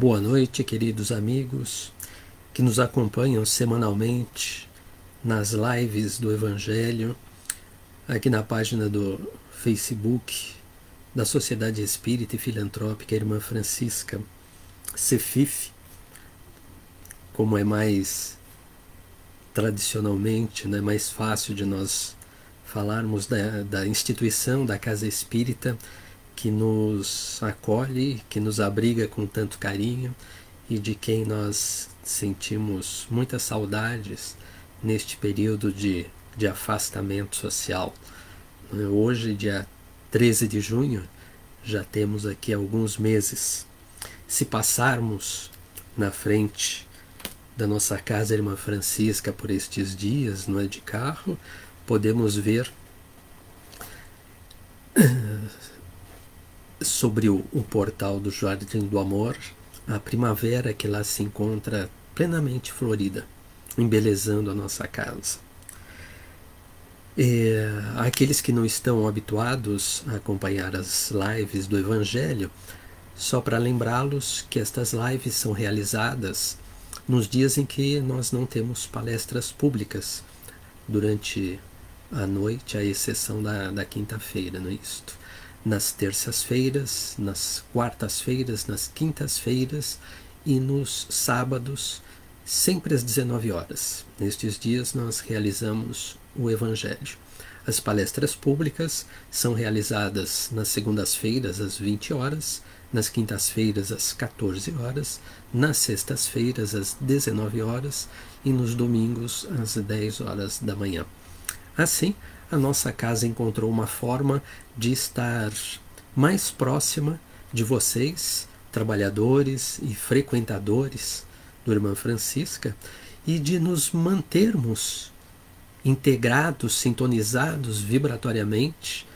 Boa noite, queridos amigos que nos acompanham semanalmente nas lives do Evangelho, aqui na página do Facebook da Sociedade Espírita e Filantrópica Irmã Francisca, CEFIF, como é mais tradicionalmente, né, mais fácil de nós falarmos da instituição da Casa Espírita, que nos acolhe, que nos abriga com tanto carinho e de quem nós sentimos muitas saudades neste período de afastamento social. Hoje, dia 13 de junho, já temos aqui alguns meses. Se passarmos na frente da nossa casa Irmã Francisca por estes dias, não é, de carro, podemos ver sobre o portal do Jardim do Amor a primavera que lá se encontra plenamente florida, embelezando a nossa casa. Aqueles que não estão habituados a acompanhar as lives do Evangelho, só para lembrá-los que estas lives são realizadas nos dias em que nós não temos palestras públicas durante a noite, à exceção da quinta-feira, não é isto? Nas terças-feiras, nas quartas-feiras, nas quintas-feiras e nos sábados, sempre às 19 horas. Nestes dias nós realizamos o Evangelho. As palestras públicas são realizadas nas segundas-feiras às 20 horas, nas quintas-feiras às 14 horas, nas sextas-feiras às 19 horas e nos domingos às 10 horas da manhã. Assim, a nossa casa encontrou uma forma de estar mais próxima de vocês, trabalhadores e frequentadores do Irmã Francisca, e de nos mantermos integrados, sintonizados vibratoriamente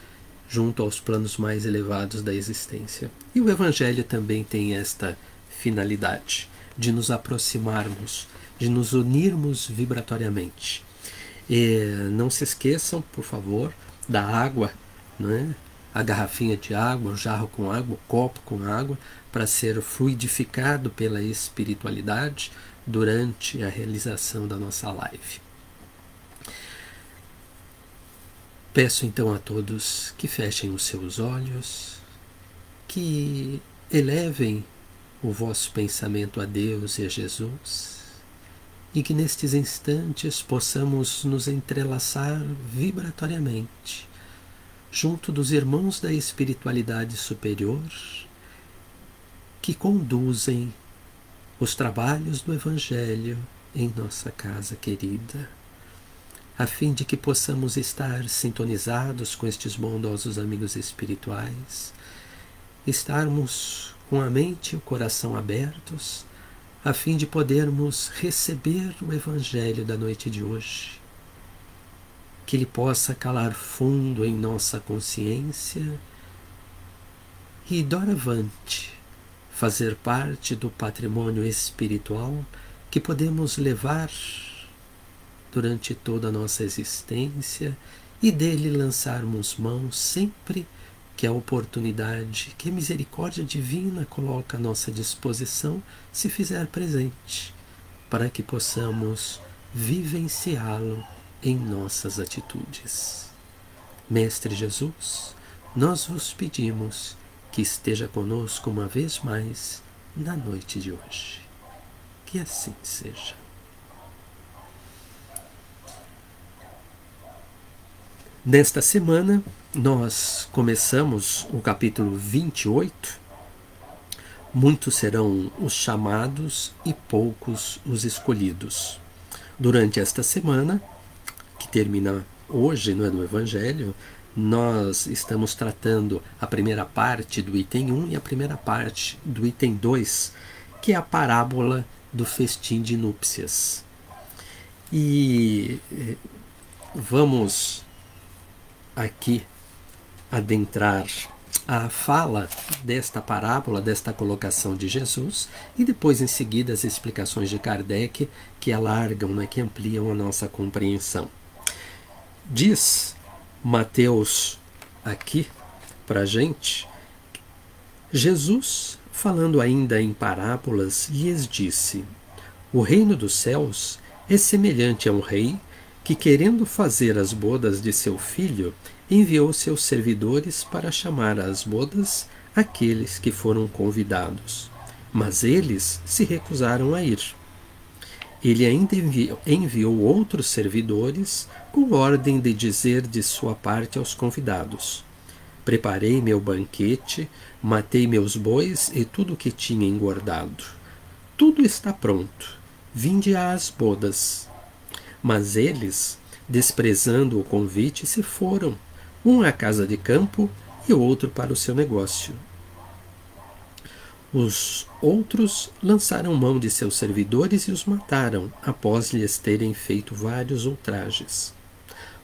junto aos planos mais elevados da existência. E o Evangelho também tem esta finalidade, de nos aproximarmos, de nos unirmos vibratoriamente. Não se esqueçam, por favor, da água, né? A garrafinha de água, o jarro com água, o copo com água, para ser fluidificado pela espiritualidade durante a realização da nossa live. Peço então a todos que fechem os seus olhos, que elevem o vosso pensamento a Deus e a Jesus, e que nestes instantes possamos nos entrelaçar vibratoriamente junto dos irmãos da espiritualidade superior que conduzem os trabalhos do Evangelho em nossa casa querida, a fim de que possamos estar sintonizados com estes bondosos amigos espirituais, estarmos com a mente e o coração abertos, a fim de podermos receber o Evangelho da noite de hoje, que ele possa calar fundo em nossa consciência e, doravante, fazer parte do patrimônio espiritual que podemos levar durante toda a nossa existência e dele lançarmos mão sempre que a oportunidade, que a misericórdia divina coloca à nossa disposição se fizer presente, para que possamos vivenciá-lo em nossas atitudes. Mestre Jesus, nós vos pedimos que esteja conosco uma vez mais na noite de hoje. Que assim seja. Nesta semana, nós começamos o capítulo 28. Muitos serão os chamados e poucos os escolhidos. Durante esta semana, que termina hoje, não é, no Evangelho, nós estamos tratando a primeira parte do item 1 e a primeira parte do item 2, que é a parábola do festim de núpcias. E vamos aqui adentrar a fala desta parábola, desta colocação de Jesus, e depois em seguida as explicações de Kardec, que alargam, né, que ampliam a nossa compreensão. Diz Mateus aqui para a gente, Jesus falando ainda em parábolas, lhes disse: o reino dos céus é semelhante a um rei que, querendo fazer as bodas de seu filho, enviou seus servidores para chamar às bodas aqueles que foram convidados. Mas eles se recusaram a ir. Ele ainda enviou outros servidores com ordem de dizer de sua parte aos convidados: preparei meu banquete, matei meus bois e tudo o que tinha engordado. Tudo está pronto. Vinde às bodas. Mas eles, desprezando o convite, se foram, um à casa de campo e outro para o seu negócio. Os outros lançaram mão de seus servidores e os mataram, após lhes terem feito vários ultrajes.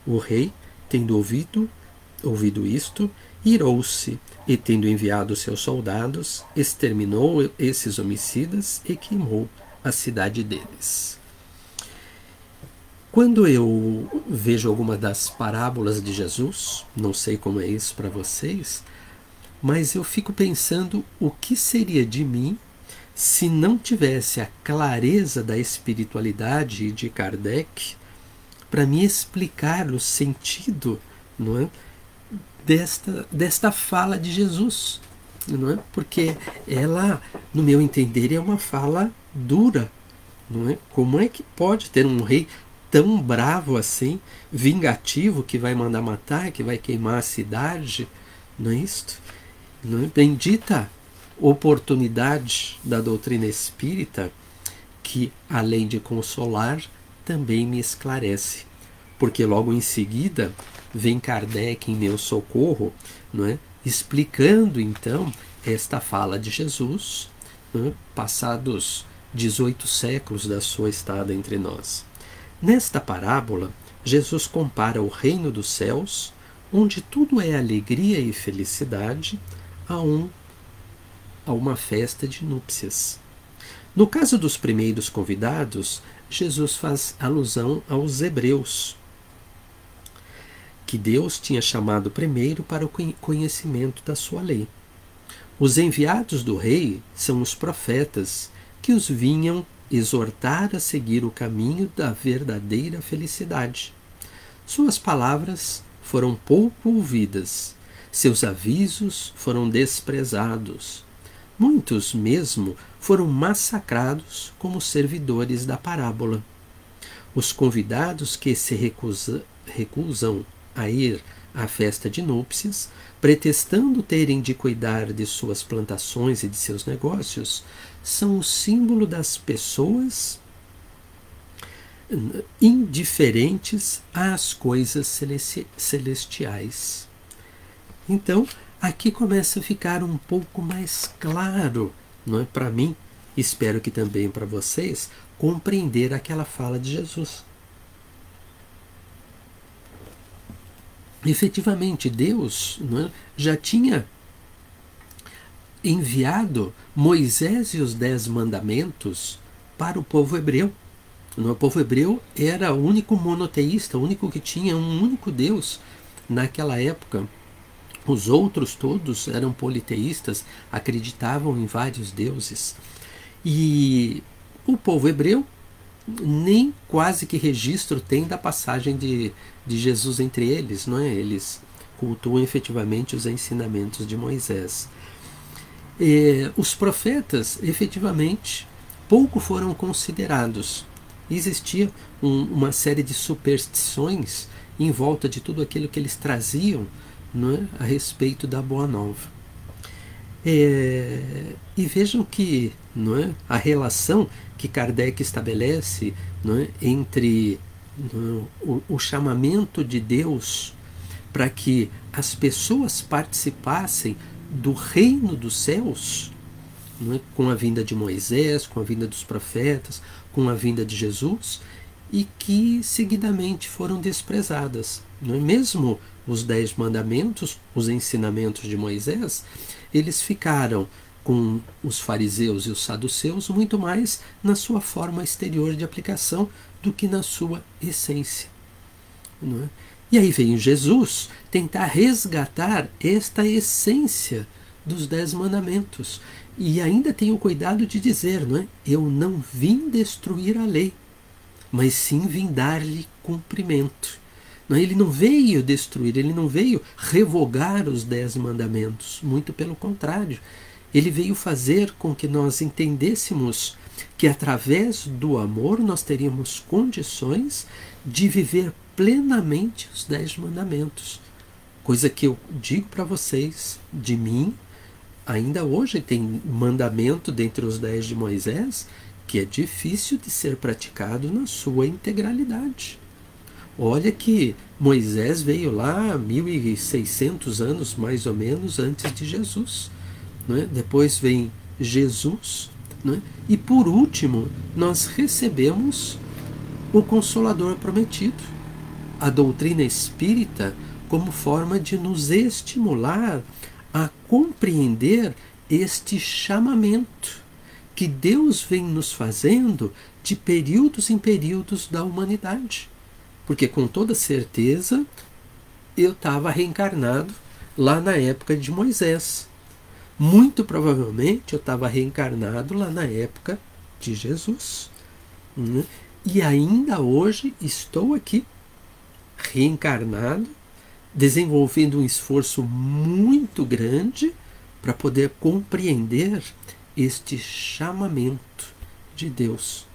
O rei, tendo ouvido isto, irou-se e, tendo enviado seus soldados, exterminou esses homicidas e queimou a cidade deles. Quando eu vejo alguma das parábolas de Jesus, não sei como é isso para vocês, mas eu fico pensando o que seria de mim se não tivesse a clareza da espiritualidade de Kardec para me explicar o sentido, não é, desta fala de Jesus. Não é? Porque ela, no meu entender, é uma fala dura. Não é? Como é que pode ter um rei tão bravo assim, vingativo, que vai mandar matar, que vai queimar a cidade? Não é isto? Não é? Bendita oportunidade da doutrina espírita, que, além de consolar, também me esclarece. Porque logo em seguida vem Kardec em meu socorro, não é? Explicando então esta fala de Jesus, não é? Passados 18 séculos da sua estada entre nós. Nesta parábola, Jesus compara o reino dos céus, onde tudo é alegria e felicidade, a uma festa de núpcias. No caso dos primeiros convidados, Jesus faz alusão aos hebreus, que Deus tinha chamado primeiro para o conhecimento da sua lei. Os enviados do rei são os profetas, que os vinham exortar a seguir o caminho da verdadeira felicidade. Suas palavras foram pouco ouvidas, seus avisos foram desprezados. Muitos mesmo foram massacrados como servidores da parábola. Os convidados que se recusam a ir à festa de núpcias, pretextando terem de cuidar de suas plantações e de seus negócios, são o símbolo das pessoas indiferentes às coisas celestiais. Então, aqui começa a ficar um pouco mais claro, não é, para mim, espero que também para vocês, compreender aquela fala de Jesus. Efetivamente, Deus, não é, já tinha enviado Moisés e os 10 mandamentos para o povo hebreu. O povo hebreu era o único monoteísta, o único que tinha um único Deus naquela época. Os outros todos eram politeístas, acreditavam em vários deuses. E o povo hebreu nem quase que registro tem da passagem de Jesus entre eles, não é? Eles cultuam efetivamente os ensinamentos de Moisés. Os profetas, efetivamente, pouco foram considerados. Existia uma série de superstições em volta de tudo aquilo que eles traziam, não é, a respeito da Boa Nova. E vejam que, não é, a relação que Kardec estabelece, não é, entre o chamamento de Deus para que as pessoas participassem do reino dos céus, não é, com a vinda de Moisés, com a vinda dos profetas, com a vinda de Jesus, e que seguidamente foram desprezadas. Não é? Mesmo os 10 mandamentos, os ensinamentos de Moisés, eles ficaram com os fariseus e os saduceus muito mais na sua forma exterior de aplicação do que na sua essência. Não é? E aí vem Jesus tentar resgatar esta essência dos 10 mandamentos. E ainda tem o cuidado de dizer, não é? Eu não vim destruir a lei, mas sim vim dar-lhe cumprimento. Não é? Ele não veio destruir, ele não veio revogar os 10 mandamentos, muito pelo contrário. Ele veio fazer com que nós entendêssemos que através do amor nós teríamos condições de viver plenamente os 10 mandamentos. Coisa que eu digo para vocês, de mim, ainda hoje tem mandamento dentre os 10 de Moisés que é difícil de ser praticado na sua integralidade. Olha que Moisés veio lá 1600 anos, mais ou menos, antes de Jesus. Não é? Depois vem Jesus. Não é? E por último, nós recebemos o Consolador prometido, a doutrina espírita, como forma de nos estimular a compreender este chamamento que Deus vem nos fazendo de períodos em períodos da humanidade. Porque com toda certeza eu estava reencarnado lá na época de Moisés. Muito provavelmente eu estava reencarnado lá na época de Jesus. E ainda hoje estou aqui, reencarnado, desenvolvendo um esforço muito grande para poder compreender este chamamento de Deus.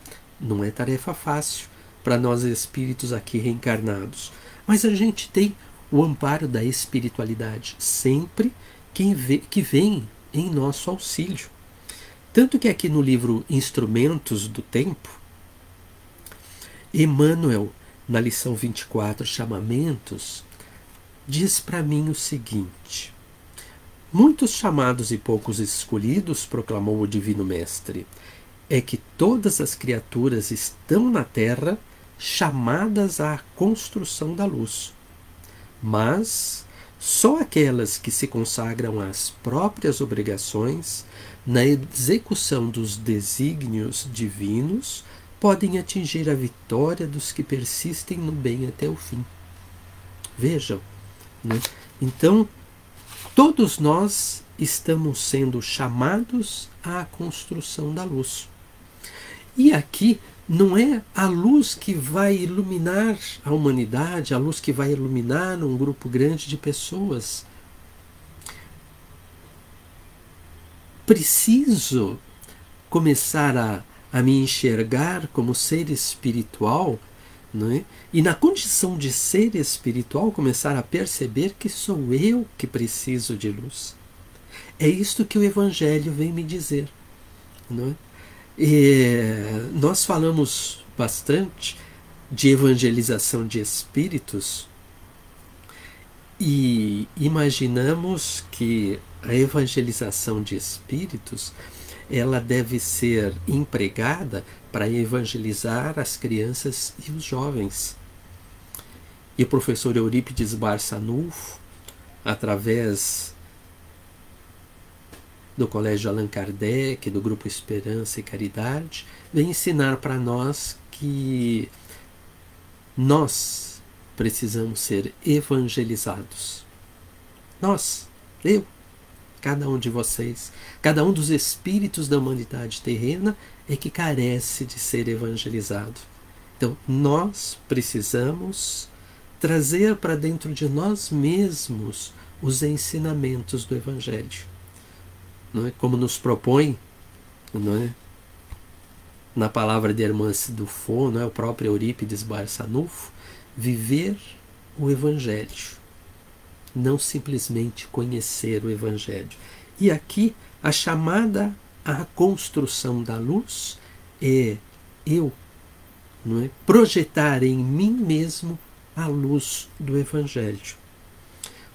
Não é tarefa fácil para nós espíritos aqui reencarnados, mas a gente tem o amparo da espiritualidade sempre que vem em nosso auxílio. Tanto que aqui no livro Instrumentos do Tempo, Emmanuel, na lição 24, Chamamentos, diz para mim o seguinte: muitos chamados e poucos escolhidos, proclamou o Divino Mestre, é que todas as criaturas estão na Terra chamadas à construção da luz. Mas só aquelas que se consagram às próprias obrigações, na execução dos desígnios divinos, podem atingir a vitória dos que persistem no bem até o fim. Vejam, né? Então, todos nós estamos sendo chamados à construção da luz. E aqui não é a luz que vai iluminar a humanidade, a luz que vai iluminar um grupo grande de pessoas. Preciso começar a me enxergar como ser espiritual, não é? E na condição de ser espiritual começar a perceber que sou eu que preciso de luz. É isto que o Evangelho vem me dizer, não é? Nós falamos bastante de evangelização de espíritos e imaginamos que a evangelização de espíritos ela deve ser empregada para evangelizar as crianças e os jovens. E o professor Eurípides Barçanufo, através do Colégio Allan Kardec, do Grupo Esperança e Caridade, vem ensinar para nós que nós precisamos ser evangelizados. Nós, eu, cada um de vocês, cada um dos espíritos da humanidade terrena é que carece de ser evangelizado. Então, nós precisamos trazer para dentro de nós mesmos os ensinamentos do Evangelho. Não é? Como nos propõe, não é? Na palavra de Hermance Dufaux, não é? O próprio Eurípides Barçanufo, viver o Evangelho, não simplesmente conhecer o Evangelho. E aqui a chamada à construção da luz é eu, não é? Projetar em mim mesmo a luz do Evangelho.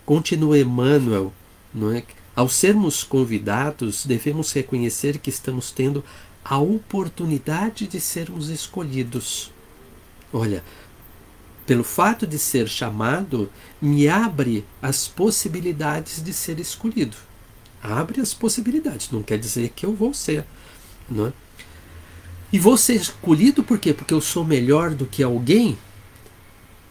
Continua Emmanuel, não é? Ao sermos convidados, devemos reconhecer que estamos tendo a oportunidade de sermos escolhidos. Olha, pelo fato de ser chamado, me abre as possibilidades de ser escolhido. Abre as possibilidades, não quer dizer que eu vou ser, não é? E vou ser escolhido por quê? Porque eu sou melhor do que alguém?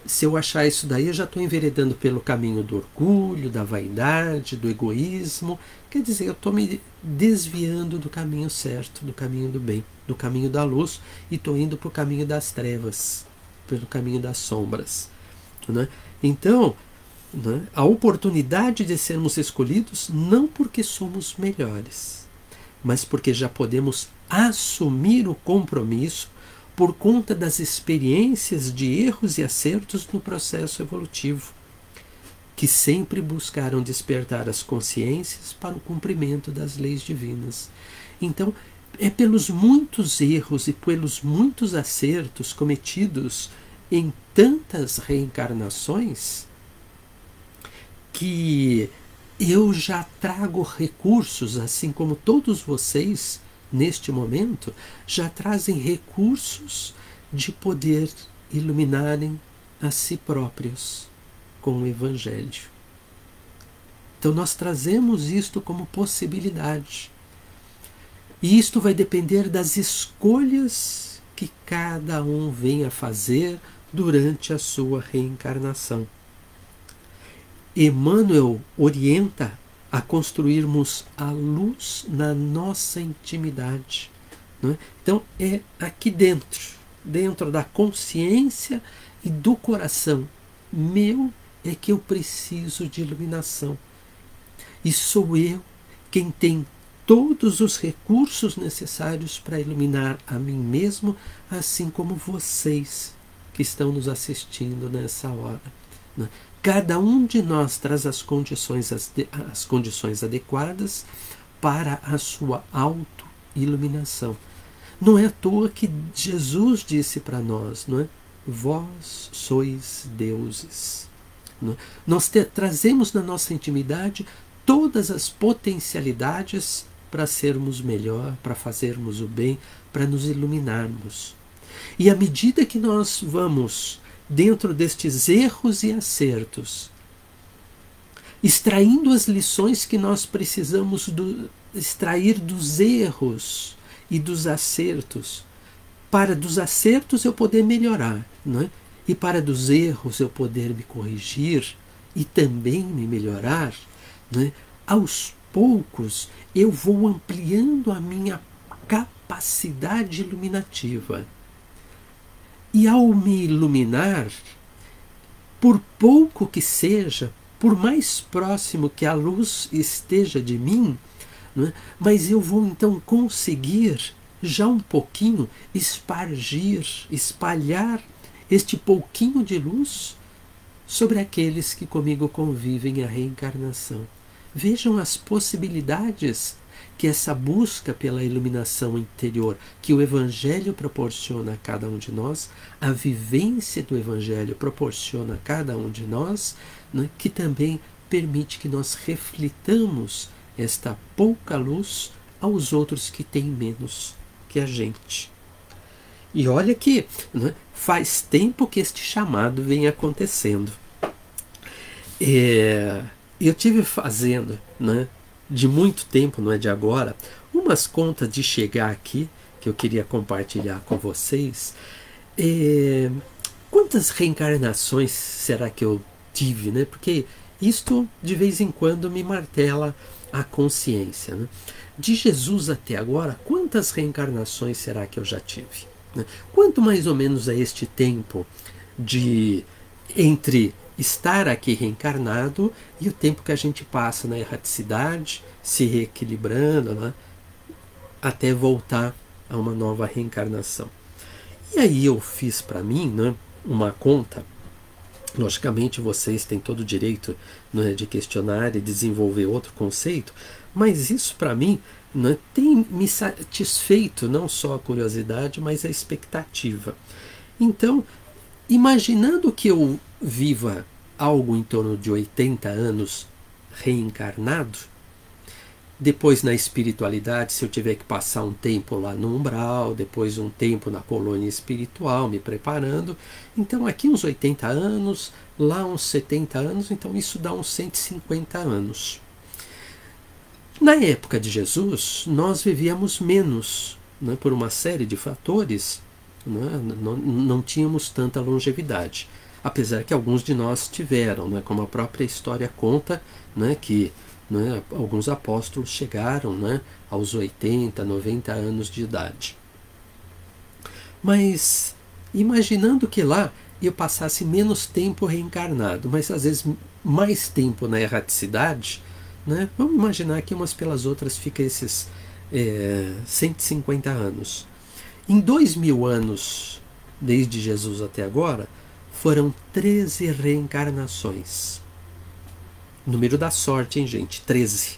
se eu achar isso daí, eu já estou enveredando pelo caminho do orgulho, da vaidade, do egoísmo. Quer dizer, eu estou me desviando do caminho certo, do caminho do bem, do caminho da luz, e estou indo para o caminho das trevas, pelo caminho das sombras. Né? Então, né, a oportunidade de sermos escolhidos não porque somos melhores, mas porque já podemos assumir o compromisso por conta das experiências de erros e acertos no processo evolutivo, que sempre buscaram despertar as consciências para o cumprimento das leis divinas. Então, é pelos muitos erros e pelos muitos acertos cometidos em tantas reencarnações que eu já trago recursos, assim como todos vocês, neste momento, já trazem recursos de poder iluminarem a si próprios com o Evangelho. Então nós trazemos isto como possibilidade. E isto vai depender das escolhas que cada um venha fazer durante a sua reencarnação. Emmanuel orienta a construirmos a luz na nossa intimidade. Não é? Então é aqui dentro da consciência e do coração meu, é que eu preciso de iluminação. E sou eu quem tem todos os recursos necessários para iluminar a mim mesmo, assim como vocês que estão nos assistindo nessa hora. Né? Cada um de nós traz as condições adequadas para a sua auto-iluminação. Não é à toa que Jesus disse para nós, não é? Vós sois deuses. Não é? Nós trazemos na nossa intimidade todas as potencialidades para sermos melhor, para fazermos o bem, para nos iluminarmos. E à medida que nós vamos dentro destes erros e acertos, extraindo as lições que nós precisamos extrair dos erros e dos acertos, para dos acertos eu poder melhorar, não é? E para dos erros eu poder me corrigir e também me melhorar, não é? Aos poucos eu vou ampliando a minha capacidade iluminativa. E ao me iluminar, por pouco que seja, por mais próximo que a luz esteja de mim, não é? Mas eu vou então conseguir já um pouquinho espalhar este pouquinho de luz sobre aqueles que comigo convivem a reencarnação. Vejam as possibilidades que essa busca pela iluminação interior, que o Evangelho proporciona a cada um de nós, a vivência do Evangelho proporciona a cada um de nós, né, que também permite que nós reflitamos esta pouca luz aos outros que têm menos que a gente. E olha que, né, faz tempo que este chamado vem acontecendo. Eu tive fazendo, né, de muito tempo, não é de agora, umas contas de chegar aqui, que eu queria compartilhar com vocês. Quantas reencarnações será que eu tive, né? Porque isto de vez em quando me martela a consciência, né? De Jesus até agora, quantas reencarnações será que eu já tive? Né? Quanto mais ou menos é este tempo entre estar aqui reencarnado e o tempo que a gente passa na erraticidade, se reequilibrando, né, até voltar a uma nova reencarnação. E aí eu fiz para mim, né, uma conta. Logicamente vocês têm todo o direito, né, de questionar e desenvolver outro conceito, mas isso para mim, né, tem me satisfeito não só a curiosidade, mas a expectativa. Então, imaginando que eu viva algo em torno de 80 anos reencarnado, depois na espiritualidade, se eu tiver que passar um tempo lá no umbral, depois um tempo na colônia espiritual, me preparando, então aqui uns 80 anos, lá uns 70 anos, então isso dá uns 150 anos. Na época de Jesus, nós vivíamos menos, né, por uma série de fatores, né, não tínhamos tanta longevidade. apesar que alguns de nós tiveram, né, como a própria história conta, né, que, né, alguns apóstolos chegaram, né, aos 80, 90 anos de idade. Mas imaginando que lá eu passasse menos tempo reencarnado, mas às vezes mais tempo na erraticidade, né, vamos imaginar que umas pelas outras fica esses 150 anos. Em 2000 anos, desde Jesus até agora, foram 13 reencarnações. Número da sorte, hein, gente? 13.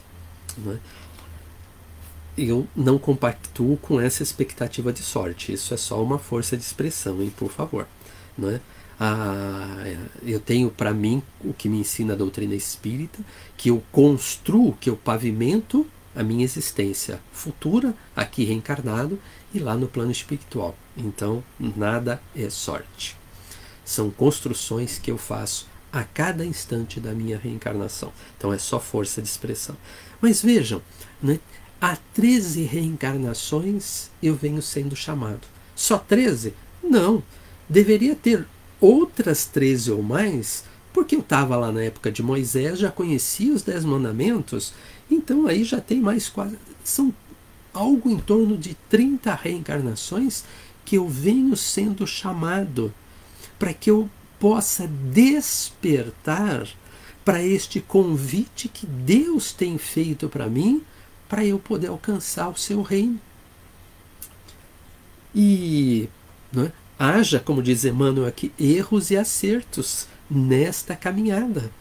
Né? Eu não compactuo com essa expectativa de sorte. Isso é só uma força de expressão, hein, por favor. Né? Eu tenho para mim o que me ensina a doutrina espírita, que eu construo, que eu pavimento a minha existência futura, aqui reencarnado, e lá no plano espiritual. Então, nada é sorte. São construções que eu faço a cada instante da minha reencarnação. Então, é só força de expressão. Mas vejam, né? Há 13 reencarnações eu venho sendo chamado. Só 13? Não. Deveria ter outras 13 ou mais, porque eu estava lá na época de Moisés, já conhecia os 10 mandamentos, então aí já tem mais quase... São algo em torno de 30 reencarnações que eu venho sendo chamado para que eu possa despertar para este convite que Deus tem feito para mim, para eu poder alcançar o seu reino. E né, haja, como diz Emmanuel aqui, erros e acertos nesta caminhada.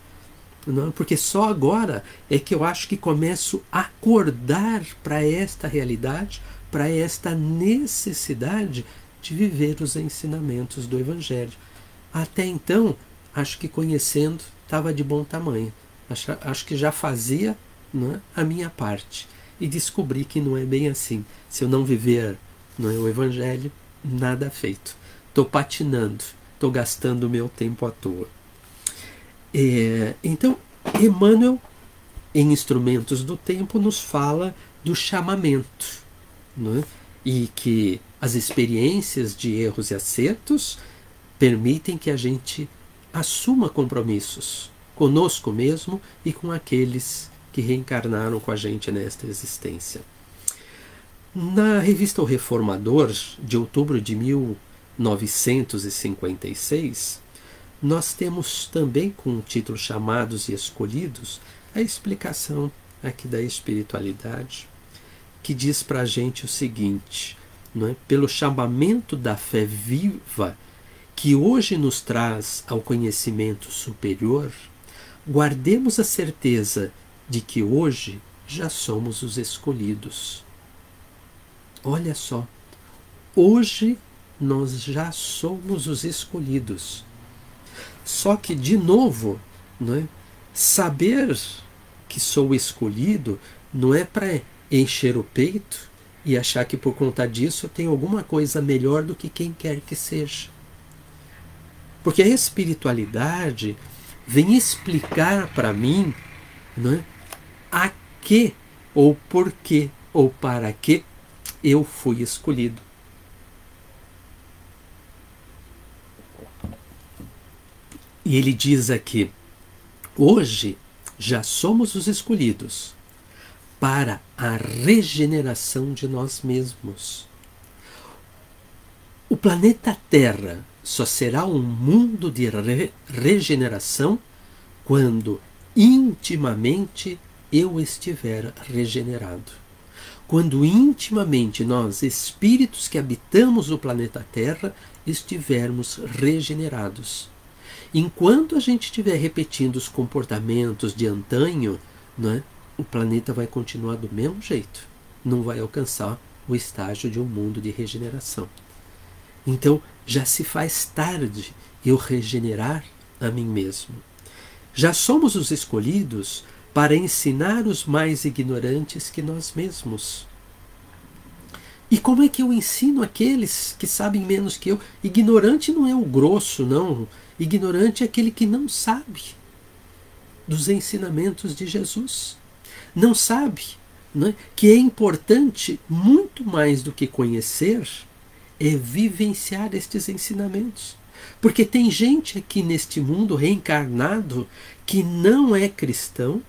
Não, porque só agora é que eu acho que começo a acordar para esta realidade, para esta necessidade de viver os ensinamentos do Evangelho. Até então, acho que conhecendo estava de bom tamanho. Acho que já fazia, né, a minha parte. E descobri que não é bem assim. Se eu não viver, não é, o Evangelho, nada feito. Estou patinando, estou gastando o meu tempo à toa. Então, Emmanuel, em Instrumentos do Tempo, nos fala do chamamento, né? E que as experiências de erros e acertos permitem que a gente assuma compromissos conosco mesmo e com aqueles que reencarnaram com a gente nesta existência. Na revista O Reformador, de outubro de 1956, nós temos também, com o título Chamados e Escolhidos, a explicação aqui da espiritualidade, que diz para a gente o seguinte, não é? Pelo chamamento da fé viva, que hoje nos traz ao conhecimento superior, guardemos a certeza de que hoje já somos os escolhidos. Olha só, hoje nós já somos os escolhidos. Só que, de novo, não é? Saber que sou escolhido não é para encher o peito e achar que por conta disso eu tenho alguma coisa melhor do que quem quer que seja. Porque a espiritualidade vem explicar para mim, não é? A que, ou por que, ou para que eu fui escolhido. E ele diz aqui, hoje já somos os escolhidos para a regeneração de nós mesmos. O planeta Terra só será um mundo de regeneração quando intimamente eu estiver regenerado. Quando intimamente nós, espíritos que habitamos o planeta Terra, estivermos regenerados. Enquanto a gente estiver repetindo os comportamentos de antanho, né, o planeta vai continuar do mesmo jeito. Não vai alcançar o estágio de um mundo de regeneração. Então, já se faz tarde eu regenerar a mim mesmo. Já somos os escolhidos para ensinar os mais ignorantes que nós mesmos. E como é que eu ensino aqueles que sabem menos que eu? Ignorante não é o grosso, não. Ignorante é aquele que não sabe dos ensinamentos de Jesus. Não sabe, né, que é importante, muito mais do que conhecer, é vivenciar estes ensinamentos. Porque tem gente aqui neste mundo reencarnado que não é cristão,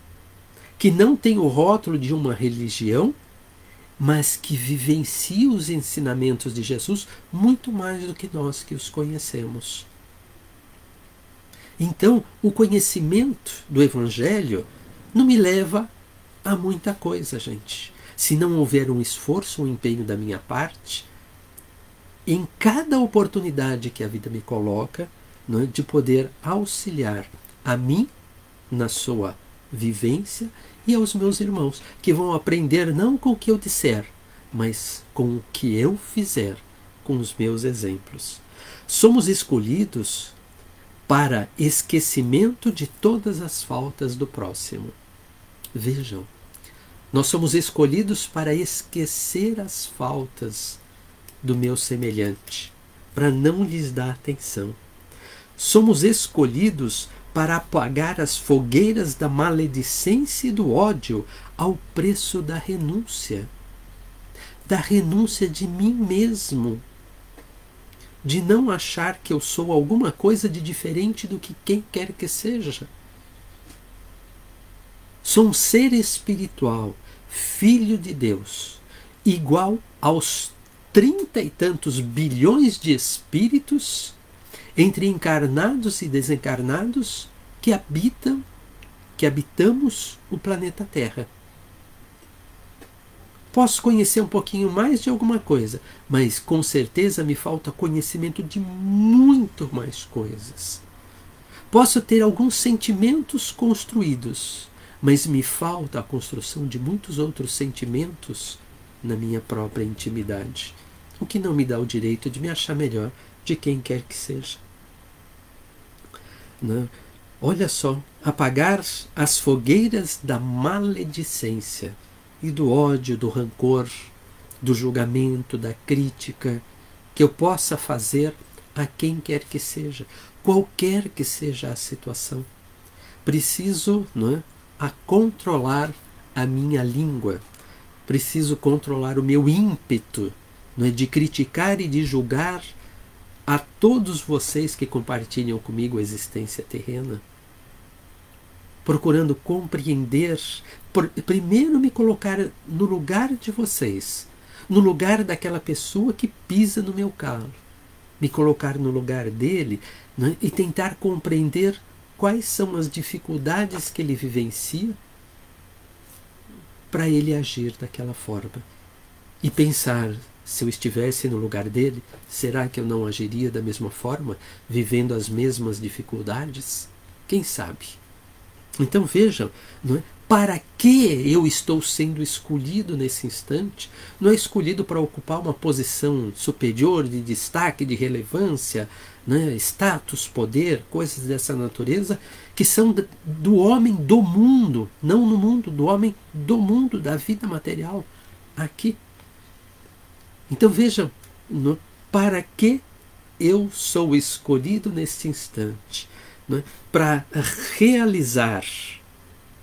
que não tem o rótulo de uma religião, mas que vivencia os ensinamentos de Jesus muito mais do que nós que os conhecemos. Então, o conhecimento do Evangelho não me leva a muita coisa, gente. Se não houver um esforço, um empenho da minha parte, em cada oportunidade que a vida me coloca, né, de poder auxiliar a mim na sua vivência e aos meus irmãos, que vão aprender não com o que eu disser, mas com o que eu fizer, com os meus exemplos. Somos escolhidos para esquecimento de todas as faltas do próximo. Vejam, nós somos escolhidos para esquecer as faltas do meu semelhante, para não lhes dar atenção. Somos escolhidos para apagar as fogueiras da maledicência e do ódio ao preço da renúncia de mim mesmo, de não achar que eu sou alguma coisa de diferente do que quem quer que seja. Sou um ser espiritual, filho de Deus, igual aos 30 e tantos bilhões de espíritos, entre encarnados e desencarnados, que habitamos o planeta Terra. Posso conhecer um pouquinho mais de alguma coisa, mas com certeza me falta conhecimento de muito mais coisas. Posso ter alguns sentimentos construídos, mas me falta a construção de muitos outros sentimentos na minha própria intimidade, o que não me dá o direito de me achar melhor de quem quer que seja. Não. Olha só, apagar as fogueiras da maledicência e do ódio, do rancor, do julgamento, da crítica, que eu possa fazer a quem quer que seja, qualquer que seja a situação. Preciso, não é, a controlar a minha língua, preciso controlar o meu ímpeto, não é, de criticar e de julgar a todos vocês que compartilham comigo a existência terrena, procurando compreender, primeiro me colocar no lugar de vocês, no lugar daquela pessoa que pisa no meu calo, me colocar no lugar dele, né, e tentar compreender quais são as dificuldades que ele vivencia para ele agir daquela forma. E pensar, se eu estivesse no lugar dele, será que eu não agiria da mesma forma, vivendo as mesmas dificuldades? Quem sabe? Então vejam, não é? Para que eu estou sendo escolhido nesse instante? Não é escolhido para ocupar uma posição superior, de destaque, de relevância, né? Status, poder, coisas dessa natureza, que são do homem do mundo, não no mundo, do homem do mundo, da vida material, aqui. Então vejam, para que eu sou escolhido nesse instante? Não é? Para realizar,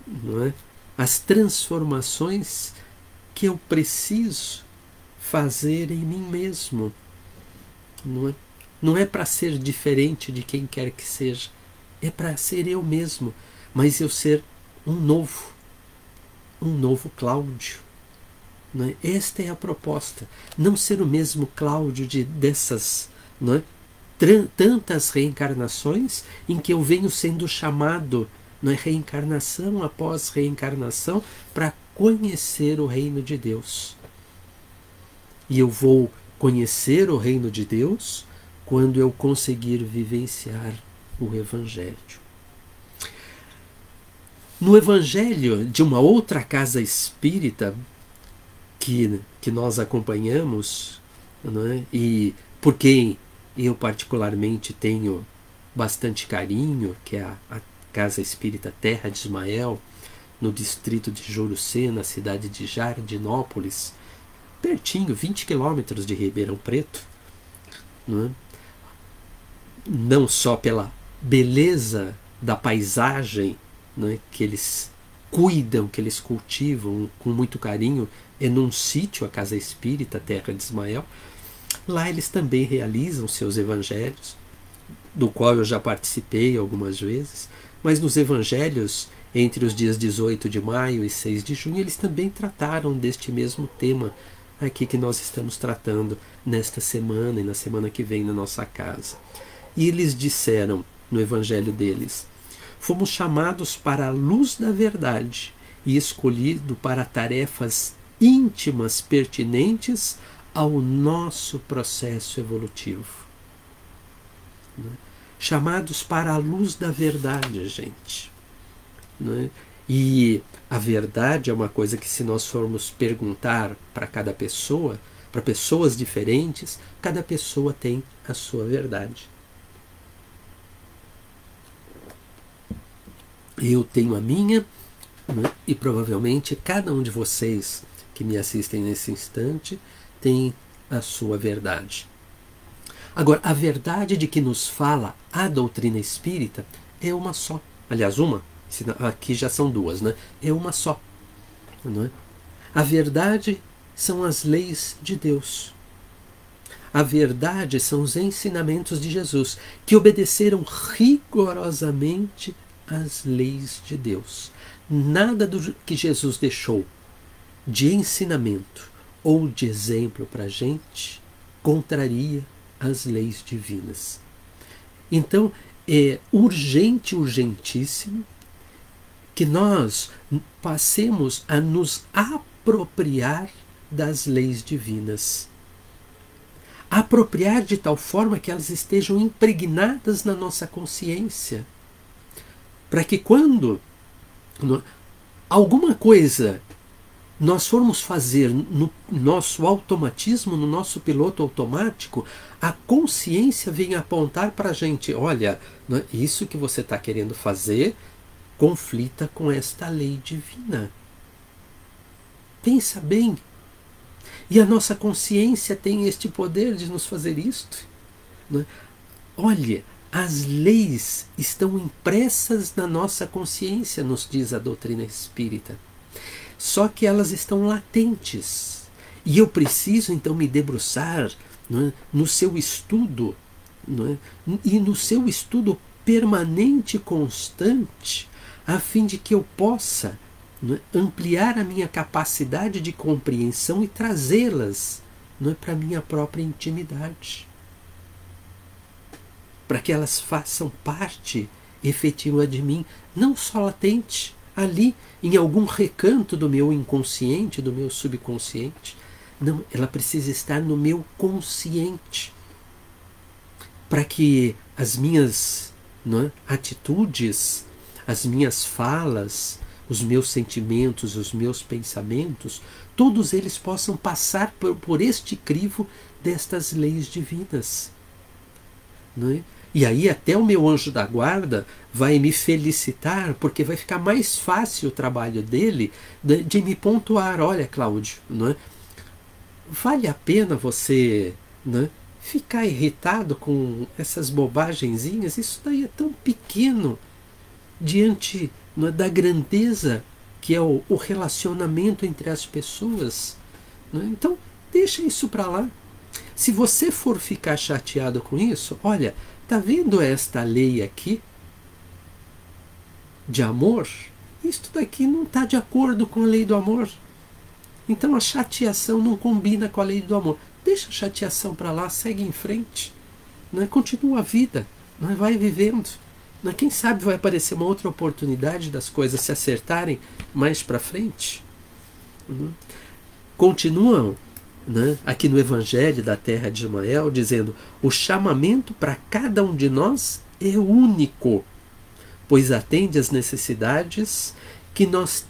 não é, as transformações que eu preciso fazer em mim mesmo. Não é para ser diferente de quem quer que seja, é para ser eu mesmo, mas eu ser um novo Cláudio. Não é? Esta é a proposta, não ser o mesmo Cláudio dessas, não é, tantas reencarnações em que eu venho sendo chamado, não é, reencarnação após reencarnação, para conhecer o reino de Deus. E eu vou conhecer o reino de Deus quando eu conseguir vivenciar o Evangelho. No Evangelho de uma outra casa espírita que nós acompanhamos, não é, e por quem eu particularmente tenho bastante carinho, que é a Casa Espírita Terra de Ismael, no distrito de Jurucê, na cidade de Jardinópolis, pertinho, 20 quilômetros de Ribeirão Preto. Não é? Não só pela beleza da paisagem, não é, que eles cuidam, que eles cultivam com muito carinho, é num sítio, a Casa Espírita Terra de Ismael. Lá eles também realizam seus evangelhos, do qual eu já participei algumas vezes, mas nos evangelhos, entre os dias 18 de maio e 6 de junho, eles também trataram deste mesmo tema aqui que nós estamos tratando nesta semana e na semana que vem na nossa casa. E eles disseram no evangelho deles: fomos chamados para a luz da verdade e escolhidos para tarefas íntimas pertinentes ao nosso processo evolutivo. Chamados para a luz da verdade, gente. E a verdade é uma coisa que, se nós formos perguntar para cada pessoa, para pessoas diferentes, cada pessoa tem a sua verdade. Eu tenho a minha, e provavelmente cada um de vocês que me assistem nesse instante tem a sua verdade. Agora, a verdade de que nos fala a doutrina espírita é uma só. Aliás, uma, aqui já são duas, né? É uma só. Não é? A verdade são as leis de Deus. A verdade são os ensinamentos de Jesus, que obedeceram rigorosamente às leis de Deus. Nada do que Jesus deixou de ensinamento ou de exemplo para a gente contraria as leis divinas. Então, é urgente, urgentíssimo que nós passemos a nos apropriar das leis divinas. Apropriar de tal forma que elas estejam impregnadas na nossa consciência. Para que quando alguma coisa nós formos fazer no nosso automatismo, no nosso piloto automático, a consciência vem apontar para a gente: olha, isso que você está querendo fazer conflita com esta lei divina. Pensa bem. E a nossa consciência tem este poder de nos fazer isto. Olha, as leis estão impressas na nossa consciência, nos diz a doutrina espírita. Só que elas estão latentes. E eu preciso então me debruçar no seu estudo, e no seu estudo permanente e constante, a fim de que eu possa ampliar a minha capacidade de compreensão e trazê-las para a minha própria intimidade. Para que elas façam parte efetiva de mim, não só latente, ali em algum recanto do meu inconsciente, do meu subconsciente. Não, ela precisa estar no meu consciente, para que as minhas atitudes, as minhas falas, os meus sentimentos, os meus pensamentos, todos eles possam passar por este crivo destas leis divinas. Não é? E aí até o meu anjo da guarda vai me felicitar, porque vai ficar mais fácil o trabalho dele de me pontuar. Olha, Cláudio, vale a pena você ficar irritado com essas bobagenzinhas? Isso daí é tão pequeno diante da grandeza que é o relacionamento entre as pessoas. Então, deixa isso para lá. Se você for ficar chateado com isso, olha, está vendo esta lei aqui de amor? Isto daqui não está de acordo com a lei do amor. Então a chateação não combina com a lei do amor. Deixa a chateação para lá, segue em frente. Continua a vida, vai vivendo. Quem sabe vai aparecer uma outra oportunidade das coisas se acertarem mais para frente. Continuam aqui no Evangelho da Terra de Ismael, dizendo: o chamamento para cada um de nós é único, pois atende às necessidades que nós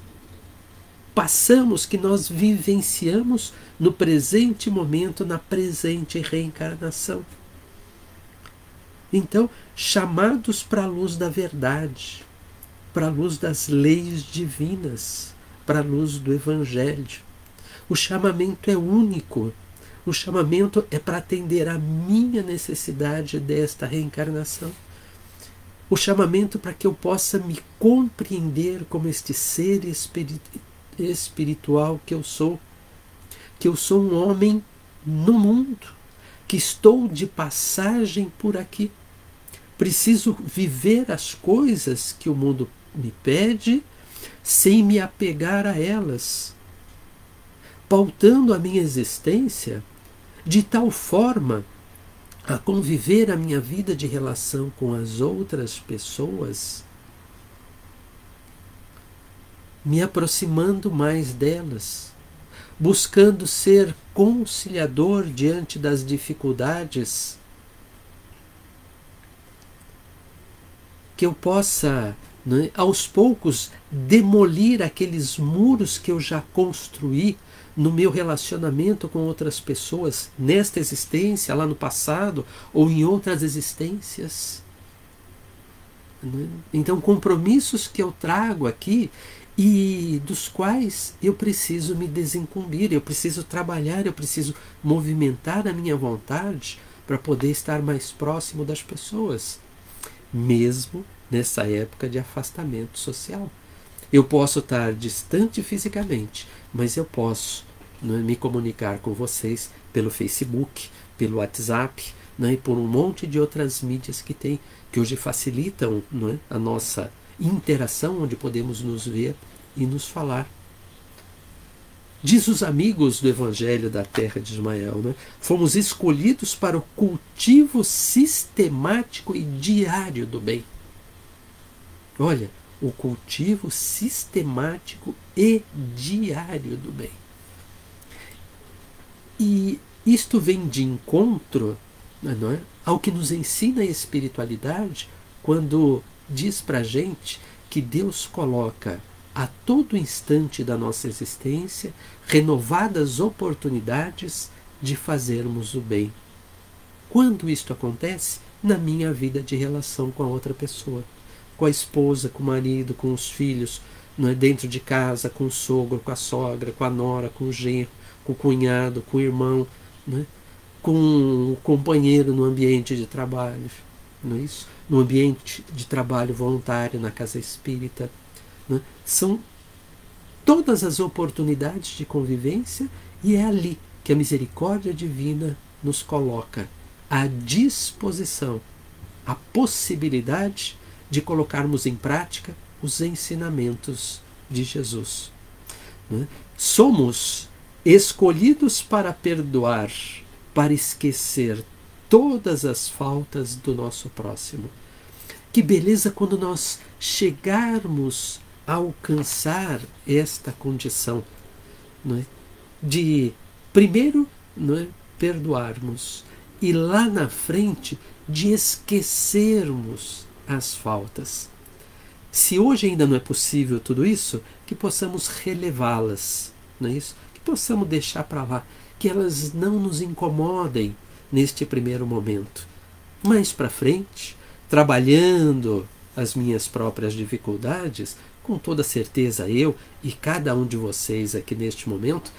passamos, que nós vivenciamos no presente momento, na presente reencarnação. Então, chamados para a luz da verdade, para a luz das leis divinas, para a luz do Evangelho. O chamamento é único. O chamamento é para atender a minha necessidade desta reencarnação. O chamamento para que eu possa me compreender como este ser espiritual que eu sou. Que eu sou um homem no mundo, que estou de passagem por aqui. Preciso viver as coisas que o mundo me pede sem me apegar a elas, pautando a minha existência de tal forma a conviver a minha vida de relação com as outras pessoas, me aproximando mais delas, buscando ser conciliador diante das dificuldades, que eu possa, né, aos poucos, demolir aqueles muros que eu já construí no meu relacionamento com outras pessoas, nesta existência, lá no passado, ou em outras existências. Então, compromissos que eu trago aqui e dos quais eu preciso me desincumbir, eu preciso trabalhar, eu preciso movimentar a minha vontade para poder estar mais próximo das pessoas, mesmo nessa época de afastamento social. Eu posso estar distante fisicamente, mas eu posso, né, me comunicar com vocês pelo Facebook, pelo WhatsApp, né, e por um monte de outras mídias que tem, que hoje facilitam, né, a nossa interação, onde podemos nos ver e nos falar. Diz os amigos do Evangelho da Terra de Ismael, né, fomos escolhidos para o cultivo sistemático e diário do bem. Olha, o cultivo sistemático e diário do bem. E isto vem de encontro, não é, ao que nos ensina a espiritualidade, quando diz para a gente que Deus coloca a todo instante da nossa existência renovadas oportunidades de fazermos o bem. Quando isto acontece? Na minha vida de relação com a outra pessoa, com a esposa, com o marido, com os filhos, não é, dentro de casa, com o sogro, com a sogra, com a nora, com o genro, com o cunhado, com o irmão, não é, com o companheiro no ambiente de trabalho, não é isso? No ambiente de trabalho voluntário, na casa espírita. Não é? São todas as oportunidades de convivência, e é ali que a misericórdia divina nos coloca à disposição, a possibilidade de colocarmos em prática os ensinamentos de Jesus. Né? Somos escolhidos para perdoar, para esquecer todas as faltas do nosso próximo. Que beleza quando nós chegarmos a alcançar esta condição, não é, de primeiro, não é, perdoarmos, e lá na frente de esquecermos as faltas. Se hoje ainda não é possível tudo isso, que possamos relevá-las, não é isso? Que possamos deixar para lá, que elas não nos incomodem neste primeiro momento. Mais para frente, trabalhando as minhas próprias dificuldades, com toda certeza eu e cada um de vocês aqui neste momento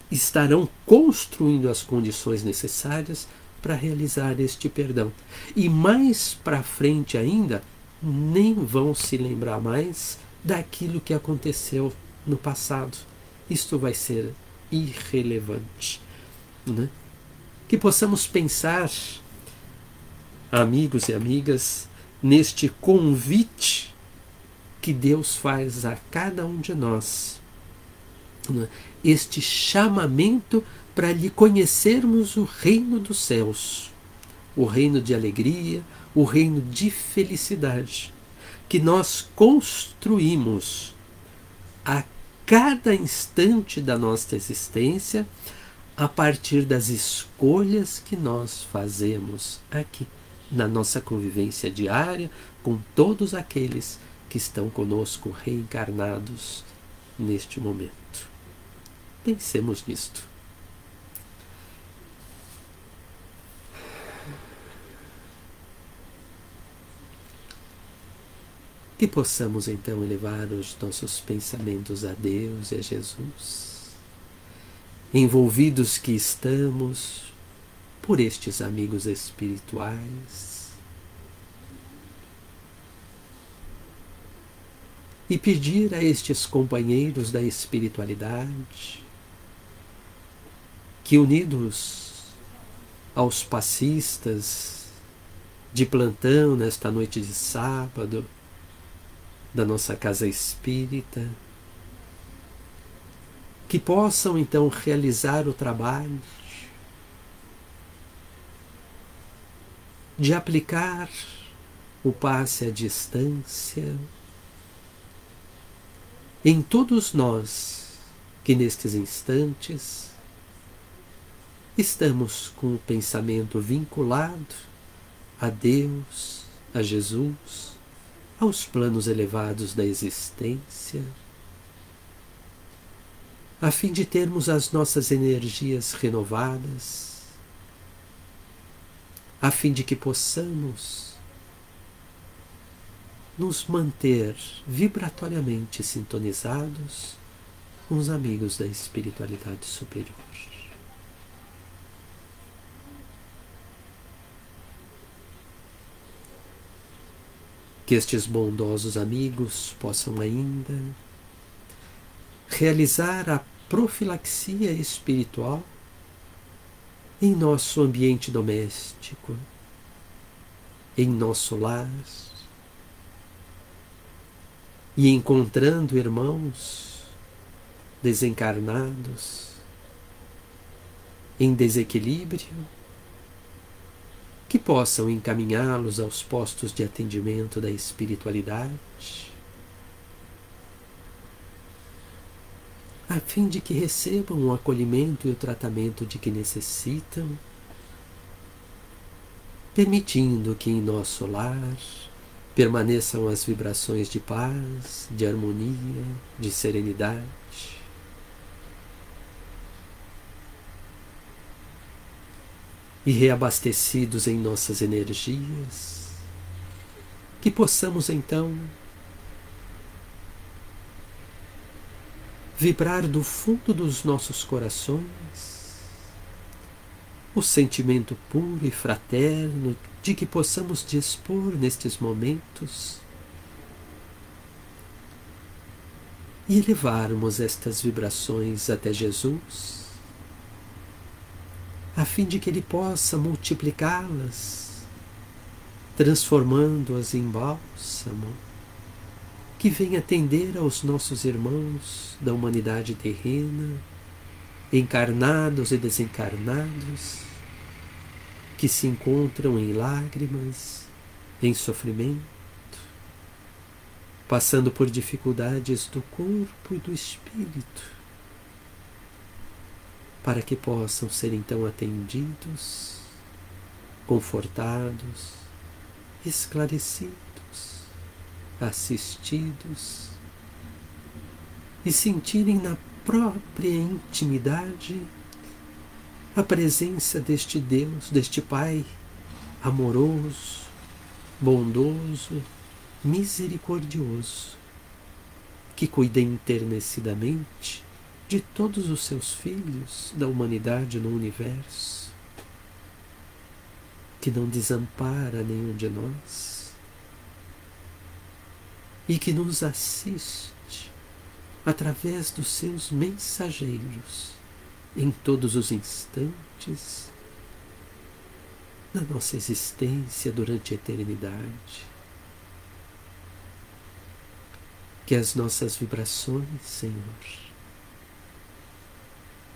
estarão construindo as condições necessárias para realizar este perdão. E mais para frente ainda, nem vão se lembrar mais daquilo que aconteceu no passado. Isto vai ser irrelevante. Né? Que possamos pensar, amigos e amigas, neste convite que Deus faz a cada um de nós. Né? Este chamamento para lhe conhecermos o reino dos céus, o reino de alegria, o reino de felicidade, que nós construímos a cada instante da nossa existência a partir das escolhas que nós fazemos aqui, na nossa convivência diária com todos aqueles que estão conosco reencarnados neste momento. Pensemos nisto. Que possamos então elevar os nossos pensamentos a Deus e a Jesus, envolvidos que estamos por estes amigos espirituais, e pedir a estes companheiros da espiritualidade que, unidos aos passistas de plantão nesta noite de sábado, da nossa casa espírita, que possam então realizar o trabalho de aplicar o passe à distância em todos nós que nestes instantes estamos com o pensamento vinculado a Deus, a Jesus, aos planos elevados da existência, a fim de termos as nossas energias renovadas, a fim de que possamos nos manter vibratoriamente sintonizados com os amigos da espiritualidade superior. Que estes bondosos amigos possam ainda realizar a profilaxia espiritual em nosso ambiente doméstico, em nosso lar, e encontrando irmãos desencarnados em desequilíbrio, que possam encaminhá-los aos postos de atendimento da espiritualidade, a fim de que recebam o acolhimento e o tratamento de que necessitam, permitindo que em nosso lar permaneçam as vibrações de paz, de harmonia, de serenidade. E reabastecidos em nossas energias, que possamos então vibrar do fundo dos nossos corações o sentimento puro e fraterno de que possamos dispor nestes momentos e elevarmos estas vibrações até Jesus, a fim de que Ele possa multiplicá-las, transformando-as em bálsamo, que venha atender aos nossos irmãos da humanidade terrena, encarnados e desencarnados, que se encontram em lágrimas, em sofrimento, passando por dificuldades do corpo e do espírito, para que possam ser então atendidos, confortados, esclarecidos, assistidos e sentirem na própria intimidade a presença deste Deus, deste Pai amoroso, bondoso, misericordioso, que cuida enternecidamente de todos os seus filhos da humanidade no universo, que não desampara nenhum de nós e que nos assiste através dos seus mensageiros em todos os instantes da nossa existência durante a eternidade. Que as nossas vibrações, Senhor,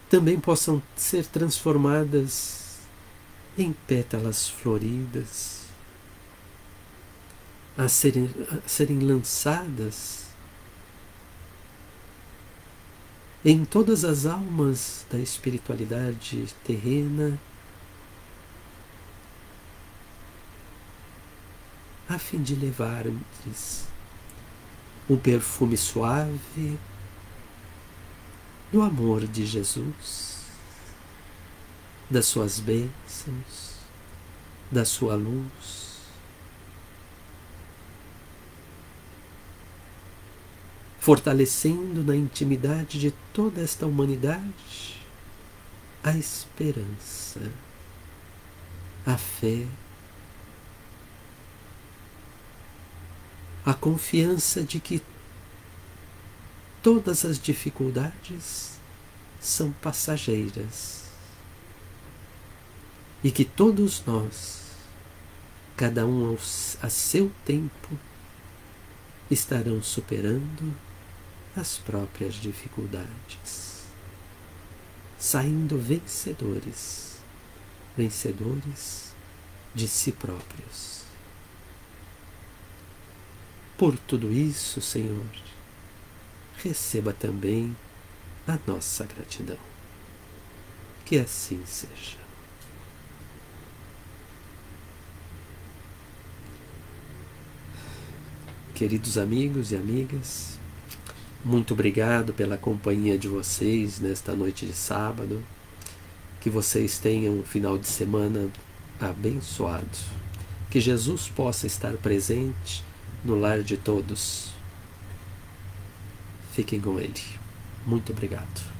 também possam ser transformadas em pétalas floridas, a serem lançadas em todas as almas da espiritualidade terrena, a fim de levar-lhes o perfume suave do amor de Jesus, das suas bênçãos, da sua luz, fortalecendo na intimidade de toda esta humanidade a esperança, a fé, a confiança de que todas as dificuldades são passageiras e que todos nós, cada um a seu tempo, estarão superando as próprias dificuldades, saindo vencedores, vencedores de si próprios. Por tudo isso, Senhor, receba também a nossa gratidão. Que assim seja. Queridos amigos e amigas, muito obrigado pela companhia de vocês nesta noite de sábado. Que vocês tenham um final de semana abençoado. Que Jesus possa estar presente no lar de todos. Fiquem com Ele. Muito obrigado.